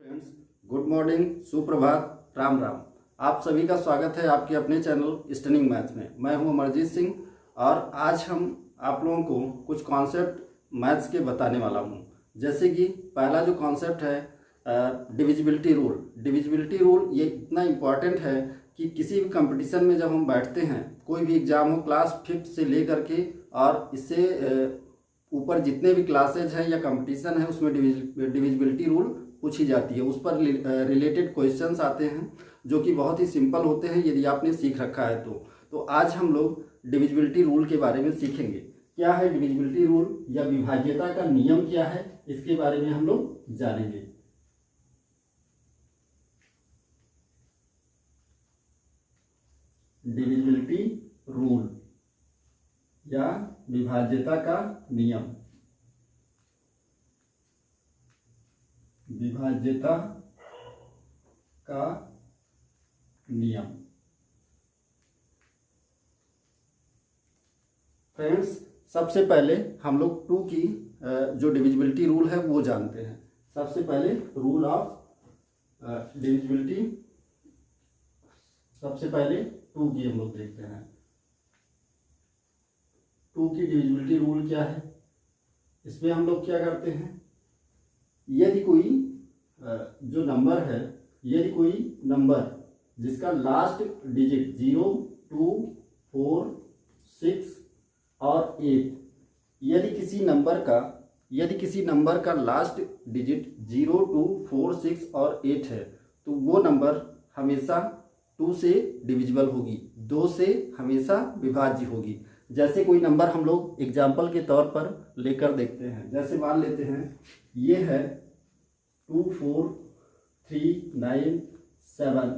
Friends, good morning, सुप्रभात, राम राम। आप सभी का स्वागत है आपके अपने चैनल स्टनिंग मैथ्स में। मैं हूं अमरजीत सिंह और आज हम आप लोगों को कुछ कॉन्सेप्ट मैथ्स के बताने वाला हूं। जैसे कि पहला जो कॉन्सेप्ट है डिविजिबिलिटी रूल। डिविजिबिलिटी रूल ये इतना इम्पॉर्टेंट है कि किसी भी कंपटीशन में जब हम बैठते हैं, कोई भी एग्ज़ाम हो, क्लास 5th से लेकर के और इससे ऊपर जितने भी क्लासेज हैं या कंपटीशन है, उसमें डिविजिबिलिटी रूल पूछी जाती है। उस पर रिलेटेड क्वेश्चंस आते हैं जो कि बहुत ही सिंपल होते हैं यदि आपने सीख रखा है तो आज हम लोग डिविजिबिलिटी रूल के बारे में सीखेंगे। क्या है डिविजिबिलिटी रूल या विभाज्यता का नियम क्या है, इसके बारे में हम लोग जानेंगे। डिविजिबिलिटी रूल या विभाज्यता का नियम। विभाज्यता का नियम। फ्रेंड्स, सबसे पहले हम लोग 2 की जो डिविजिबिलिटी रूल है वो जानते हैं। सबसे पहले रूल ऑफ डिविजिबिलिटी, सबसे पहले 2 की हम लोग देखते हैं। 2 की डिविजिबिलिटी रूल क्या है? इसमें हम लोग क्या करते हैं, यदि कोई जो नंबर है, यदि कोई नंबर जिसका लास्ट डिजिट 0, 2, 4, 6 और 8, यदि किसी नंबर का लास्ट डिजिट 0, 2, 4, 6 और 8 है तो वो नंबर हमेशा 2 से डिविजिबल होगी, 2 से हमेशा विभाज्य होगी। जैसे कोई नंबर हम लोग एग्जाम्पल के तौर पर लेकर देखते हैं। जैसे मान लेते हैं ये है 2, 4, 3, 9, 7,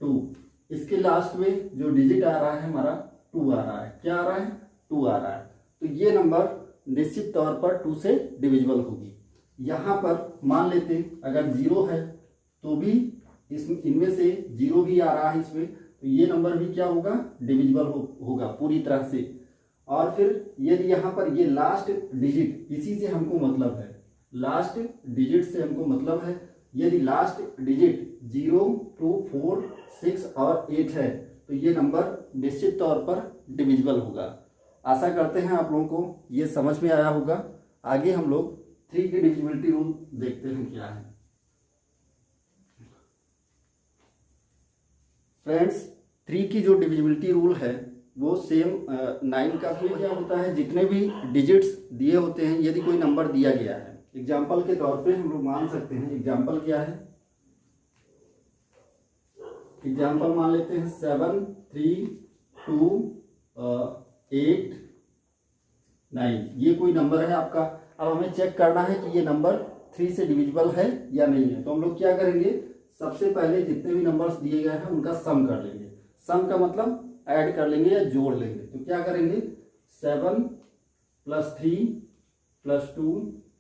2। इसके लास्ट में जो डिजिट आ रहा है हमारा 2 आ रहा है। क्या आ रहा है? 2 आ रहा है। तो ये नंबर निश्चित तौर पर 2 से डिविजिबल होगी। यहाँ पर मान लेते हैं अगर 0 है तो भी इनमें से 0 भी आ रहा है इसमें, तो ये नंबर भी क्या होगा? डिविजिबल होगा पूरी तरह से। और फिर यदि यहाँ पर ये लास्ट डिजिट, इसी से हमको मतलब है, लास्ट डिजिट से हमको मतलब है, यदि लास्ट डिजिट 0, 2, 4, 6 और 8 है तो ये नंबर निश्चित तौर पर डिविजिबल होगा। आशा करते हैं आप लोगों को ये समझ में आया होगा। आगे हम लोग 3 की डिविजिबिलिटी रूल देखते हैं क्या है। फ्रेंड्स, 3 की जो डिविजिबिलिटी रूल है वो सेम 9 का भी क्या होता है, जितने भी डिजिट्स दिए होते हैं, यदि कोई नंबर दिया गया है, एग्जाम्पल के तौर पे हम लोग मान सकते हैं। एग्जाम्पल क्या है? एग्जाम्पल मान लेते हैं 7, 3, 2, 8, 9। ये कोई नंबर है आपका। अब हमें चेक करना है कि ये नंबर 3 से डिविजिबल है या नहीं है। तो हम लोग क्या करेंगे, सबसे पहले जितने भी नंबर्स दिए गए हैं उनका सम कर लेंगे। सम का मतलब ऐड कर लेंगे या जोड़ लेंगे। तो क्या करेंगे, 7 + 3 + 2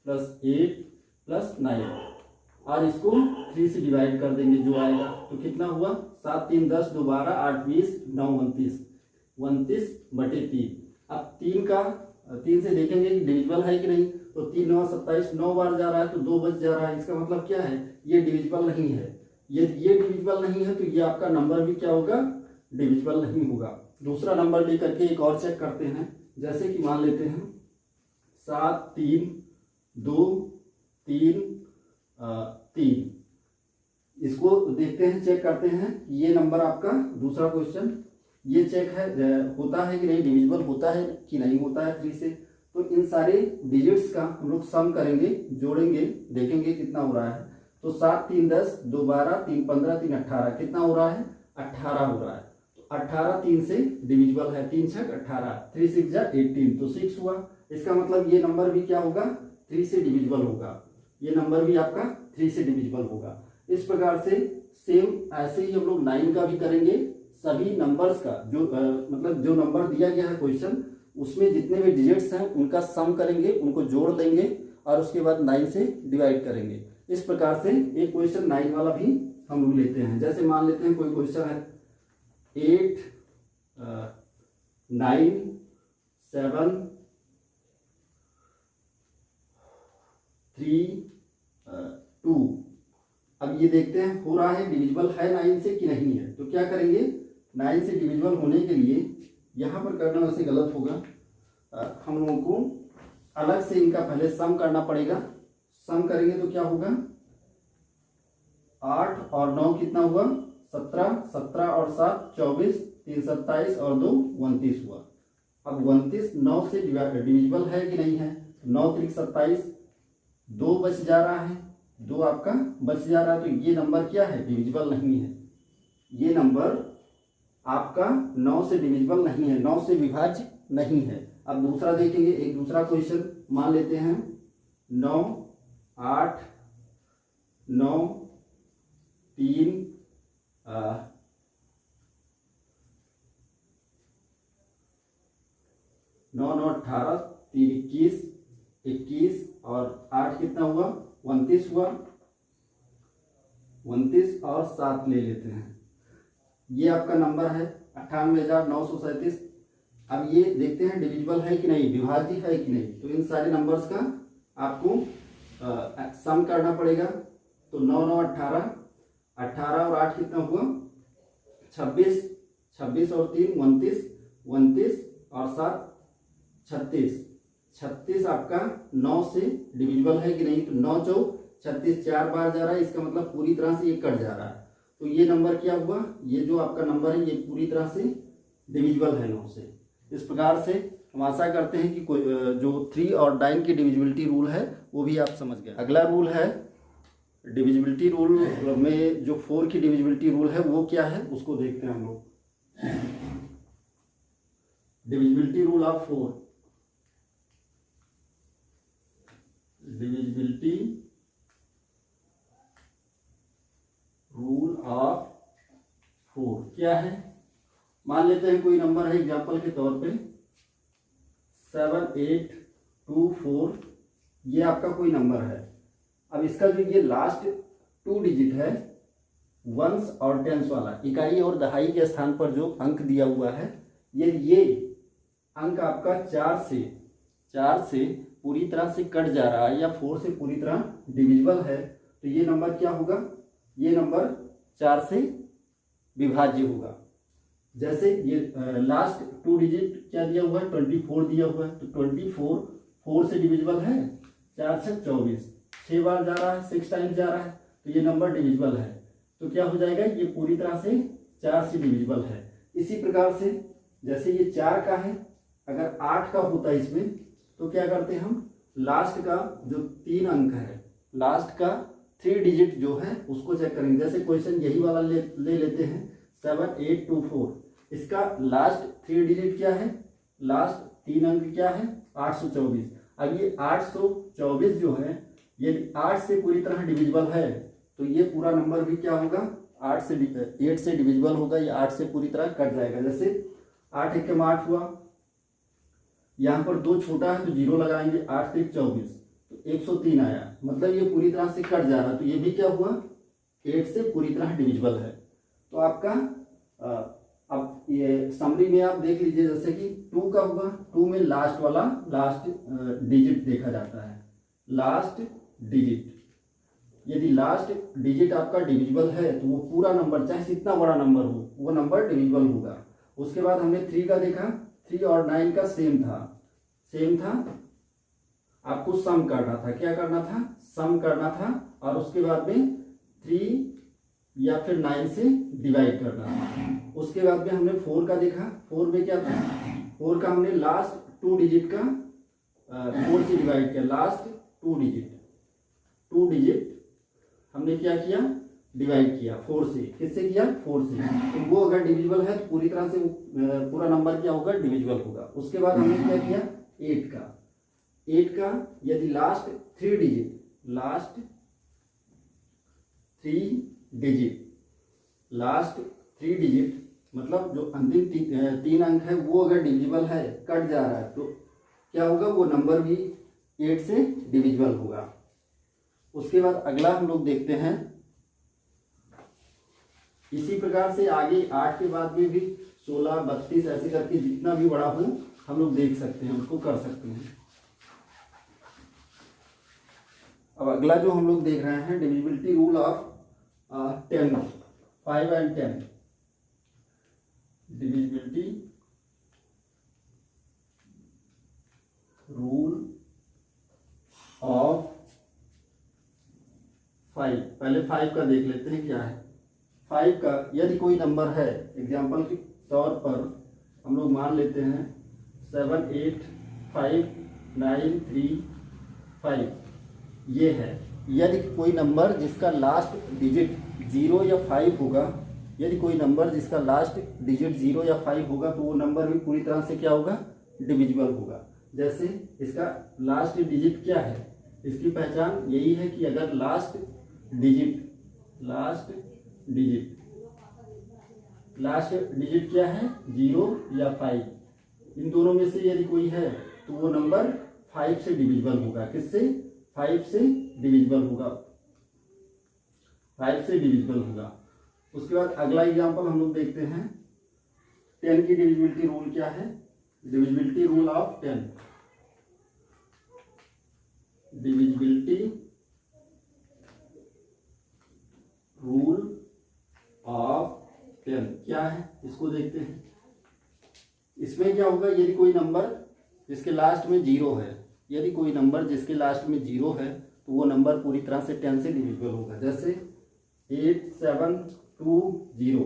+ 8 + 9 और इसको 3 से डिवाइड कर देंगे जो आएगा। तो कितना हुआ? 7, 3, 10, 2, 12, 8, 20, 9, 29, 29/3। अब 3 से देखेंगे कि डिविजिबल है कि नहीं। तो 3, 9, 27, 9 बार जा रहा है तो 2 बच जा रहा है। इसका मतलब क्या है, ये डिविजिबल नहीं है। ये डिविजिबल नहीं है तो ये आपका नंबर भी क्या होगा? डिविजिबल नहीं होगा। दूसरा नंबर लेकर के एक और चेक करते हैं। जैसे कि मान लेते हैं 7, 3, 2, 3, 3। इसको देखते हैं, चेक करते हैं ये नंबर आपका, दूसरा क्वेश्चन ये चेक है होता है कि नहीं, डिविजिबल होता है कि नहीं होता है 3 से। तो इन सारे डिजिट्स का हम लोग सम करेंगे, जोड़ेंगे, देखेंगे कितना हो रहा है। तो 7, 3, 10, 2, 12, 3, 15, 3, 18, कितना हो रहा है? 18 हो रहा है। तो 18 3 से डिविजिबल है। 3 6 18, 3 6 जा 18, तो 6 हुआ। इसका मतलब ये नंबर भी क्या होगा? 3 से डिविजिबल होगा। ये नंबर भी आपका 3 से डिविजिबल होगा। इस प्रकार से सेम ऐसे ही हम लोग 9 का भी करेंगे। सभी नंबर्स का जो मतलब जो नंबर दिया गया है क्वेश्चन, उसमें जितने भी डिजिट्स हैं उनका सम करेंगे, उनको जोड़ देंगे और उसके बाद 9 से डिवाइड करेंगे। इस प्रकार से एक क्वेश्चन 9 वाला भी हम लोग लेते हैं। जैसे मान लेते हैं कोई क्वेश्चन है 8, 9, 7, 3, 2। अब ये देखते हैं हो रहा है डिविजिबल है 9 से कि नहीं है। तो क्या करेंगे, 9 से डिविजिबल होने के लिए यहाँ पर करना वैसे गलत होगा, हम लोगों को अलग से इनका पहले सम करना पड़ेगा। सम करेंगे तो क्या होगा, 8 और 9 कितना हुआ 17, 17 और 7 24, 3 27 और 2 29 हुआ। अब 29 9 से डिविजिबल है कि नहीं है, 9 3 27, 2 बच जा रहा है, 2 आपका बच जा रहा है, तो ये नंबर क्या है, डिविजिबल नहीं है। ये नंबर आपका 9 से डिविजिबल नहीं है, 9 से विभाज्य नहीं है। अब दूसरा देखेंगे, एक दूसरा क्वेश्चन मान लेते हैं 9 8 9 3 9 9 18, 3 21, 21 और 8 कितना हुआ 29 हुआ, 29 और 7 ले लेते हैं, ये आपका नंबर है 98,937। अब ये देखते हैं डिविजिबल है कि नहीं, विभाज्य है कि नहीं। तो इन सारे नंबर्स का आपको सम करना पड़ेगा। तो 9 9 18, 18 और 8 कितना हुआ 26, 26 और 3 29, 29 और 7 36, 36 आपका 9 से डिविजिबल है कि नहीं। तो 9 चौक 36 4 बार जा रहा है, इसका मतलब पूरी तरह से ये कट जा रहा है। तो ये नंबर क्या हुआ, ये जो आपका नंबर है ये पूरी तरह से डिविजिबल है 9 से। इस प्रकार से हम आशा करते हैं कि जो 3 और 9 की डिविजिबिलिटी रूल है वो भी आप समझ गए। अगला रूल है डिविजिबिलिटी रूल में जो 4 की डिविजिबिलिटी रूल है वो क्या है उसको देखते हैं हम लोग। Divisibility rule of 4, divisibility rule of 4 क्या है, मान लेते हैं कोई नंबर है एग्जांपल के तौर पे 7824, ये आपका कोई नंबर है। अब इसका जो ये लास्ट 2 डिजिट है वंस और टेंस वाला, इकाई और दहाई के स्थान पर जो अंक दिया हुआ है ये अंक आपका 4 से पूरी तरह से कट जा रहा है या 4 से पूरी तरह डिविजिबल है। तो ये नंबर क्या होगा, ये नंबर 4 से विभाज्य होगा। जैसे ये लास्ट 2 डिजिट क्या दिया हुआ है 24 दिया हुआ है, तो 24 4 से डिविजिबल है, 4 से 24, 6 बार जा रहा है, 6 टाइम्स जा रहा है, तो ये नंबर डिविजिबल है। तो क्या हो जाएगा, ये पूरी तरह से 4 से डिविजिबल है। इसी प्रकार से जैसे ये 4 का है, अगर 8 का होता है इसमें तो क्या करते हैं हम, लास्ट का जो 3 अंक है, लास्ट का 3 डिजिट जो है उसको चेक करेंगे। जैसे क्वेश्चन यही वाला ले लेते हैं 7824, इसका लास्ट 3 डिजिट क्या है, लास्ट 3 अंक क्या है 824। अब ये 824 जो है यदि 8 से पूरी तरह डिविजिबल है तो ये पूरा नंबर भी क्या होगा 8 से डिविजिबल होगा, ये 8 से पूरी तरह कट जाएगा। जैसे 8 एकम 8 हुआ, यहाँ पर 2 छोटा है तो 0 लगाएंगे, 8 3 24, तो 103 आया, मतलब ये पूरी तरह से कट जा रहा है। तो ये भी क्या हुआ 8 से पूरी तरह डिविजिबल है। तो आपका अब ये समरी में आप देख लीजिए, जैसे कि 2 का हुआ, 2 में लास्ट डिजिट देखा जाता है, लास्ट डिजिट। यदि लास्ट डिजिट आपका डिविजिबल है तो वो पूरा नंबर चाहे जितना बड़ा नंबर हो वो नंबर डिविजिबल होगा। उसके बाद हमने 3 का देखा, 3 और 9 का सेम था, आपको सम करना था, क्या करना था, सम करना था, और उसके बाद में 3 या फिर 9 से डिवाइड करना था। उसके बाद में हमने 4 का देखा, 4 में क्या था, 4 का हमने लास्ट 2 डिजिट का 4 से डिवाइड किया, लास्ट 2 डिजिट हमने क्या किया, डिवाइड किया 4 से। किससे किया, 4 से। तो वो अगर डिविजिबल है तो पूरी तरह से पूरा नंबर क्या होगा, डिविजिबल होगा। उसके बाद हमने क्या किया 8 का यदि लास्ट 3 डिजिट मतलब जो अंतिम 3 अंक है वो अगर डिविजिबल है, कट जा रहा है, तो क्या होगा, वो नंबर भी 8 से डिविजिबल होगा। उसके बाद अगला हम लोग देखते हैं, इसी प्रकार से आगे 8 के बाद में भी 16 32 ऐसे करके जितना भी बड़ा हो हम लोग देख सकते हैं, उसको कर सकते हैं। अब अगला जो हम लोग देख रहे हैं divisibility rule of 10, 5 and 10, divisibility rule of 5। पहले 5 का देख लेते हैं क्या है। 5 का यदि कोई नंबर है, एग्जाम्पल के तौर पर हम लोग मान लेते हैं 7 8 5 9 3 5, ये है। यदि कोई नंबर जिसका लास्ट डिजिट 0 या 5 होगा, यदि कोई नंबर जिसका लास्ट डिजिट 0 या 5 होगा तो वो नंबर भी पूरी तरह से क्या होगा, डिविजिबल होगा। जैसे इसका लास्ट डिजिट क्या है, इसकी पहचान यही है कि अगर लास्ट डिजिट क्या है, 0 या 5, इन दोनों में से यदि कोई है तो वो नंबर 5 से डिविजिबल होगा। किससे? 5 से डिविजिबल होगा, 5 से डिविजिबल होगा। उसके बाद अगला एग्जांपल हम लोग देखते हैं। 10 की डिविजिबिलिटी रूल क्या है? Divisibility rule of 10, divisibility rule of 10 क्या है, इसको देखते हैं। इसमें क्या होगा, यदि कोई नंबर जिसके लास्ट में 0 है, यदि कोई नंबर जिसके लास्ट में 0 है तो वो नंबर पूरी तरह से 10 से डिविजिबल होगा। जैसे 8 7 2 0,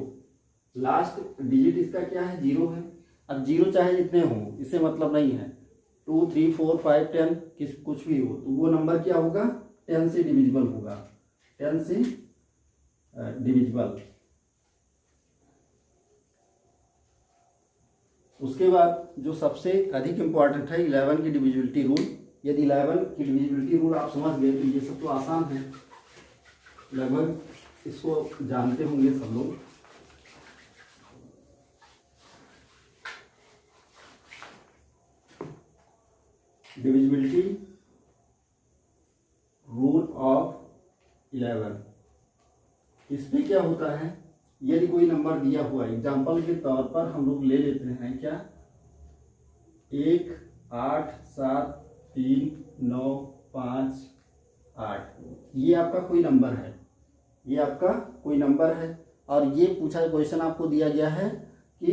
लास्ट डिजिट इसका क्या है, 0 है। अब 0 चाहे जितने हो, इससे मतलब नहीं है, 2 3 4 5 10 कुछ भी हो, तो वो नंबर क्या होगा, 10 से डिविजिबल होगा, 10 से डिविजिबल। उसके बाद जो सबसे अधिक इम्पॉर्टेंट है 11 की डिविजिबिलिटी रूल। यदि 11 की डिविजिबिलिटी रूल आप समझ गए तो ये सब तो आसान है, लगभग इसको जानते होंगे सब लोग। डिविजिबिलिटी रूल ऑफ 11, इसमें क्या होता है, यदि कोई नंबर दिया हुआ, एग्जाम्पल के तौर पर हम लोग ले लेते हैं क्या, 1 8 7 3 9 5 8, ये आपका कोई नंबर है, ये आपका कोई नंबर है। और ये पूछा क्वेश्चन आपको दिया गया है कि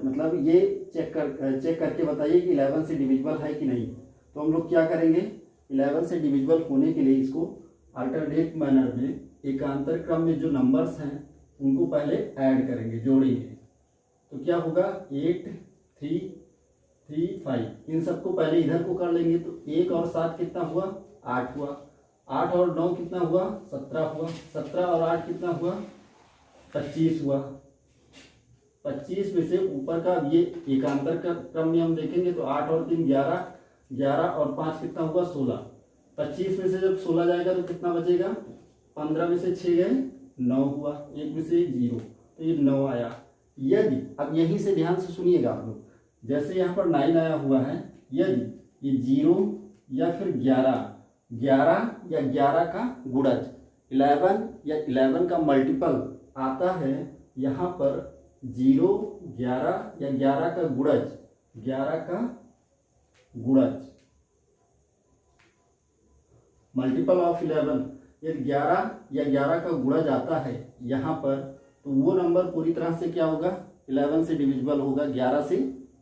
मतलब ये चेक करके बताइए कि 11 से डिविजिबल है कि नहीं। तो हम लोग क्या करेंगे, 11 से डिविजिबल होने के लिए इसको अल्टरनेट मैनर में, एकांतर क्रम में जो नंबर्स हैं उनको पहले ऐड करेंगे, जोड़ेंगे। तो क्या होगा, 8 3 3 5, इन सबको पहले इधर को कर लेंगे। तो 1 और 7 कितना हुआ, 8 हुआ। 8 और 9 कितना हुआ, 17 हुआ। 17 और 8 कितना हुआ, 25 हुआ। 25 में से ऊपर का ये एकांतर क्रम में हम देखेंगे तो 8 और 3 11, 11 और 5 कितना हुआ, 16। 25 में से जब 16 जाएगा तो कितना बचेगा, 15 में से 6 गए 9 हुआ, 1 में से 0, तो ये 9 आया। यदि अब यहीं से ध्यान से सुनिएगा आप लोग, जैसे यहाँ पर 9 आया हुआ है, यदि ये 0 या फिर 11 या 11 का गुणज, 11 या 11 का मल्टीपल आता है यहाँ पर 0 11 या 11 का गुणज, 11 का गुणज मल्टीपल ऑफ 11, यदि 11 या 11 का गुणज आता है यहाँ पर, तो वो नंबर पूरी तरह से क्या होगा, 11 से डिविजिबल होगा, 11 से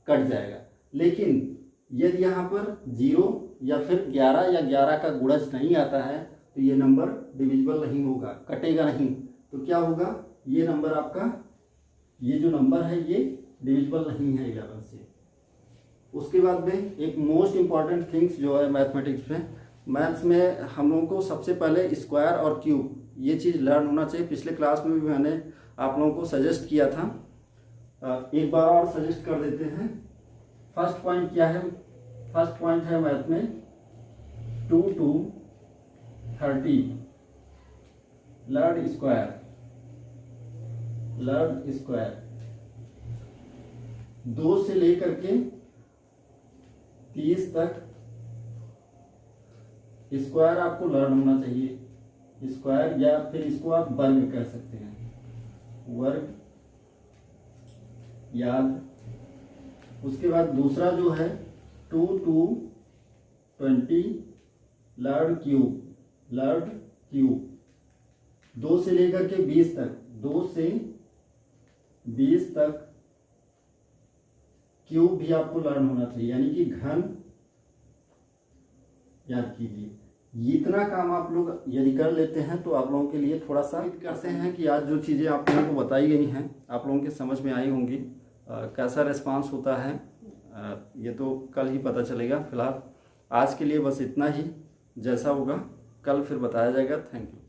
कट जाएगा। लेकिन यदि यहाँ पर 0 या फिर 11 या 11 का गुणज नहीं आता है तो ये नंबर डिविजिबल नहीं होगा, कटेगा नहीं। तो क्या होगा, ये नंबर आपका, ये जो नंबर है ये डिविजिबल नहीं है 11 से। उसके बाद में एक मोस्ट इम्पॉर्टेंट थिंग्स जो है मैथमेटिक्स में, मैथ्स में हम लोगों को सबसे पहले स्क्वायर और क्यूब ये चीज़ लर्न होना चाहिए। पिछले क्लास में भी मैंने आप लोगों को सजेस्ट किया था, एक बार और सजेस्ट कर देते हैं। फर्स्ट पॉइंट क्या है, फर्स्ट पॉइंट है मैथ में 2 to 30 learn square, learn square 2 से लेकर के 30 तक स्क्वायर आपको लर्न होना चाहिए। स्क्वायर या फिर इसको आप वर्ग कह सकते हैं, वर्ग याद। उसके बाद दूसरा जो है 2 to 20 learn cube, learn cube 2 से लेकर के 20 तक, 2 से 20 तक क्यूब भी आपको लर्न होना चाहिए, यानी कि घन याद कीजिए। इतना काम आप लोग यदि कर लेते हैं तो आप लोगों के लिए थोड़ा सा करते हैं कि आज जो चीज़ें आप लोगों को बताई गई हैं आप लोगों के समझ में आई होंगी। कैसा रिस्पांस होता है ये तो कल ही पता चलेगा। फिलहाल आज के लिए बस इतना ही, जैसा होगा कल फिर बताया जाएगा। Thank you.